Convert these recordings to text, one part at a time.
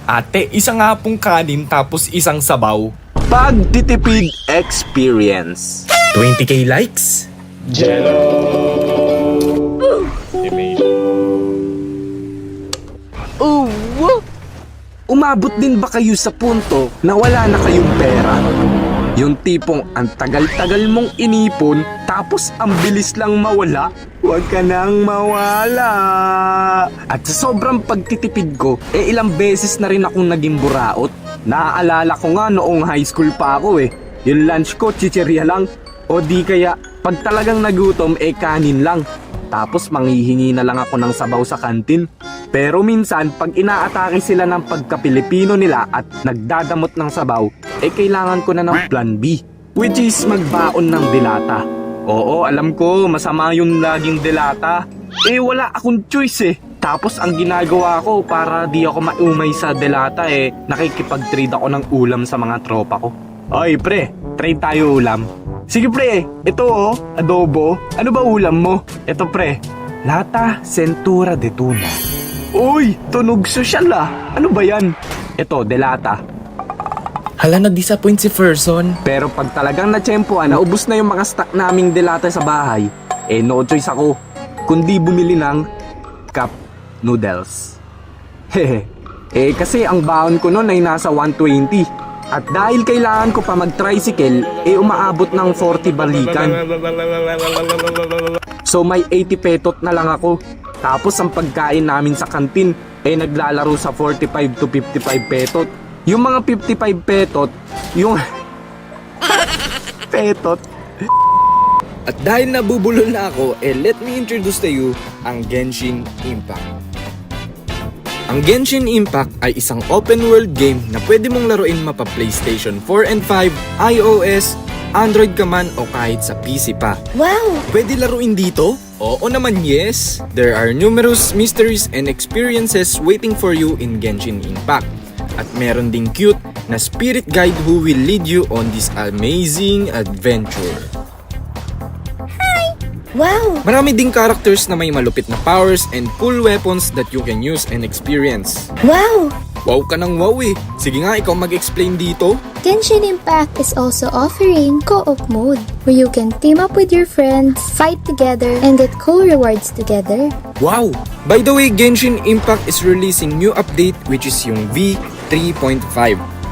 Ate, isang hapong kanin tapos isang sabaw. Pagtitipid experience. 20k likes? Oh, umabot din ba kayo sa punto na wala na kayong pera? Yung tipong ang tagal-tagal mong inipon tapos ang bilis lang mawala? Huwag ka nang mawala. At sa sobrang pagtitipid ko, ilang beses na rin akong naging buraot. Naaalala ko nga noong high school pa ako Yung lunch ko, chichirya lang. O di kaya, pag talagang nagutom, kanin lang. Tapos manghihingi na lang ako ng sabaw sa kantin. Pero minsan, pag inaatake sila ng pagka-Pilipino nila at nagdadamot ng sabaw, kailangan ko na ng plan B, which is magbaon ng dilata. Oo, alam ko, masama yung laging dilata. Wala akong choice Tapos ang ginagawa ko para di ako maumay sa dilata nakikipag-trade ako ng ulam sa mga tropa ko. Oy pre, trade tayo ulam. Sige pre, ito adobo. Ano ba ulam mo? Ito pre, lata sentura de tuna. Uy, tunog sosyal Ano ba yan? Ito, delata. Hala, na-disappoint si Ferson. Pero pag talagang natsyempoan, naubos na yung mga stock naming delata sa bahay, no choice ako, kundi bumili ng cup noodles. Hehe. Kasi ang baon ko noon ay nasa 120. At dahil kailangan ko pa mag-tricycle, umaabot ng 40 balikan. So may 80 petot na lang ako. Tapos ang pagkain namin sa kantin naglalaro sa 45 to 55 petot. Yung mga 55 petot, yung petot. At dahil nabubulol na ako, let me introduce to you ang Genshin Impact. Ang Genshin Impact ay isang open world game na pwede mong laruin mapa PlayStation 4 and 5, iOS, Android ka man o kahit sa PC pa. Wow! Pwede laruin dito? Oo naman yes! There are numerous mysteries and experiences waiting for you in Genshin Impact. At meron ding cute na spirit guide who will lead you on this amazing adventure. Wow! Marami ding characters na may malupit na powers and cool weapons that you can use and experience. Wow! Wow ka ng wow Sige nga, ikaw mag-explain dito. Genshin Impact is also offering co-op mode where you can team up with your friends, fight together, and get cool rewards together. Wow! By the way, Genshin Impact is releasing new update which is yung V3.5,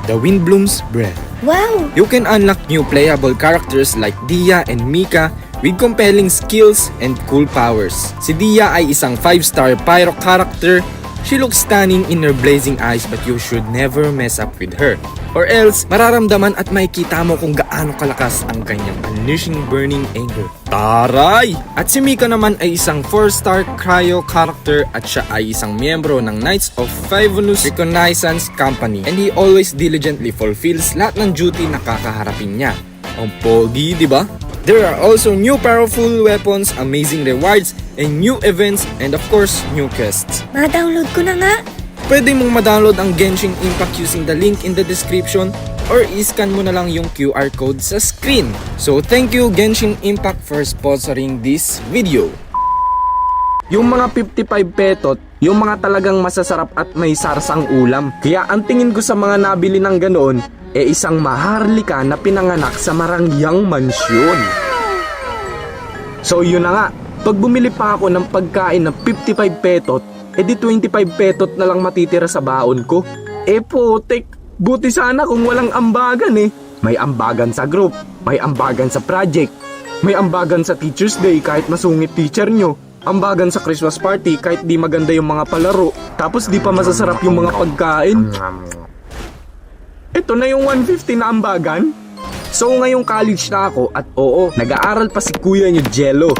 The Windbloom's Breath. Wow! You can unlock new playable characters like Dia and Mika with compelling skills and cool powers. Si Dia ay isang 5-star pyro character. She looks stunning in her blazing eyes but you should never mess up with her. Or else, mararamdaman at makikita mo kung gaano kalakas ang kanyang unleashing burning anger. Taray! At si Mika naman ay isang 4-star cryo character at siya ay isang miyembro ng Knights of Favonus Reconnaissance Company and he always diligently fulfills lahat ng duty na kakaharapin niya. Ang pogi, di ba? There are also new powerful weapons, amazing rewards, and new events, and of course, new quests. Ma-download ko na nga! Pwede mong ma-download ang Genshin Impact using the link in the description or i-scan mo na lang yung QR code sa screen. So thank you Genshin Impact for sponsoring this video. Yung mga 55 petot, yung mga talagang masasarap at may sarsang ulam. Kaya ang tingin ko sa mga nabili ng ganoon, isang maharlika na pinanganak sa marangyang mansyon. So yun na nga, pag bumili pa ako ng pagkain ng 55 petot, di 25 petot na lang matitira sa baon ko. Putik, buti sana kung walang ambagan May ambagan sa group, may ambagan sa project, may ambagan sa Teacher's Day kahit masungit teacher nyo, ambagan sa Christmas party kahit di maganda yung mga palaro, tapos di pa masasarap yung mga pagkain. Ito na yung 150 na ambagan. So ngayong college na ako at oo, nag-aaral pa si kuya niyo Jello.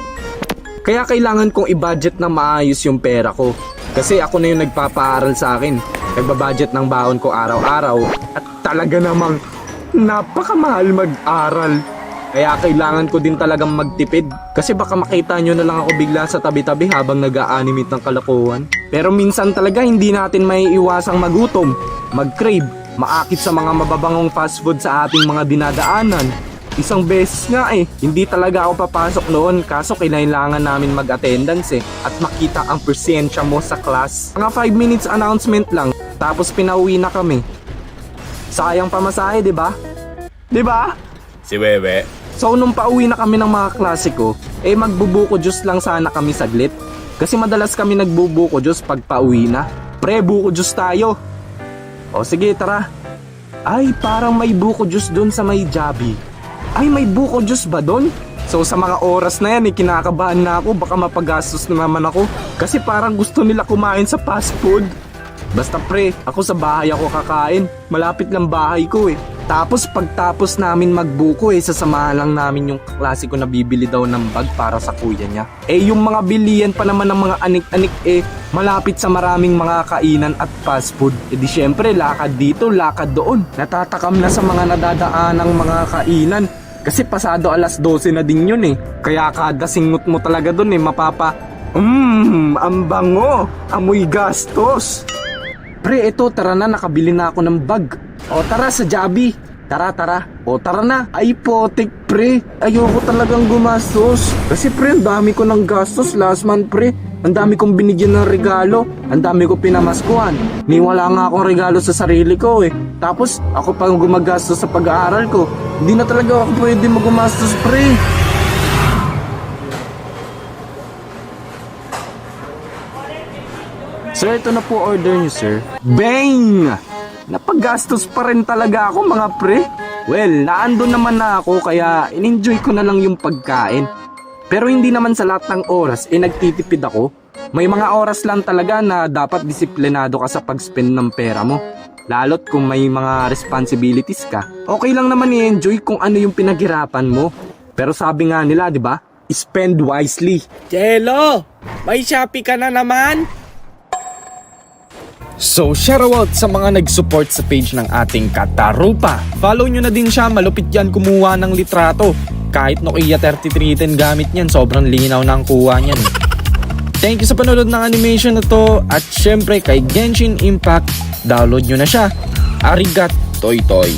Kaya kailangan kong i-budget na maayos yung pera ko. Kasi ako na yung nagpapaaral sa akin. Nagbabudget ng baon ko araw-araw at talaga namang napakamahal mag-aral. Kaya kailangan ko din talagang magtipid. Kasi baka makita nyo na lang ako bigla sa tabi-tabi habang nag-a-animate ng kalokohan. Pero minsan talaga hindi natin may iwasang magutom, mag-crave, maakit sa mga mababangong fast food sa ating mga dinadaanan. Isang beses nga hindi talaga ako papasok noon kaso kailangan namin mag-attendance at makita ang presensya mo sa class. Mga 5 minutes announcement lang, tapos pinauwi na kami. Sayang pamasahe, di ba? Di ba? Si Wewe. So nung pauwi na kami ng mga klase ko, magbubuko juice lang sana kami saglit. Kasi madalas kami nagbubuko juice pag pauwi na. Pre, buko juice tayo. O sige, tara. Ay, parang may buko juice doon sa may Jabi. Ay, may buko juice ba doon? So sa mga oras na yan, kinakabahan na ako. Baka mapagastos na naman ako. Kasi parang gusto nila kumain sa fast food. Basta pre, ako sa bahay ako kakain. Malapit lang bahay ko Tapos pagtapos namin magbuko sasamahan lang namin yung klase ko na bibili daw ng bag para sa kuya niya. Yung mga bilian pa naman ng mga anik-anik malapit sa maraming mga kainan at fast food. Di syempre lakad dito, lakad doon. Natatakam na sa mga nadadaanang mga kainan. Kasi pasado alas 12 na din yun Kaya kada singot mo talaga doon ang bango, amoy gastos. Pre, eto tara na, nakabili na ako ng bag. O tara sa Jabi. Tara. O tara na. Ay potik pre. Ayoko talagang gumastos. Kasi pre, ang dami ko ng gastos last month pre. Ang dami kong binigyan ng regalo. Ang dami ko pinamaskuhan. Wala nga akong regalo sa sarili ko Tapos ako pang gumagastos sa pag-aaral ko. Hindi na talaga ako pwede magumastos pre. Sir, ito na po order niyo sir. Bang! Napaggastos pa rin talaga ako mga pre. Well, naandun naman na ako kaya in-enjoy ko na lang yung pagkain. Pero hindi naman sa lahat ng oras nagtitipid ako. May mga oras lang talaga na dapat disiplinado ka sa pag-spend ng pera mo. Lalo't kung may mga responsibilities ka. Okay lang naman i-enjoy kung ano yung pinaghirapan mo. Pero sabi nga nila, di ba? Spend wisely. Jello! May Shopee ka na naman? So, shoutout sa mga nag-support sa page ng ating Katarupa. Follow nyo na din siya, malupit yan kumuha ng litrato. Kahit Nokia 3310 gamit niyan, sobrang linaw na ang kuha niyan. Thank you sa panonood ng animation na to. At syempre kay Genshin Impact, download nyo na siya. Arigat Toy Toy.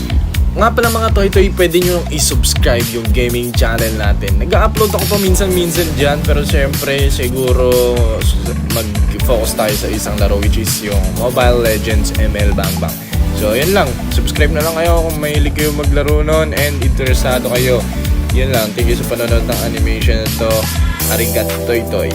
Nga pala mga Toy Toy, pwede nyo i-subscribe yung gaming channel natin. Nag-upload ako pa minsan-minsan dyan, pero syempre siguro mag-focus tayo sa isang laro which is yung Mobile Legends ML Bang Bang. So yun lang, subscribe na lang kayo kung mahilig kayo maglaro nun and interesado kayo. Yun lang, thank you sa panonood ng animation na to. Arigat Toy Toy.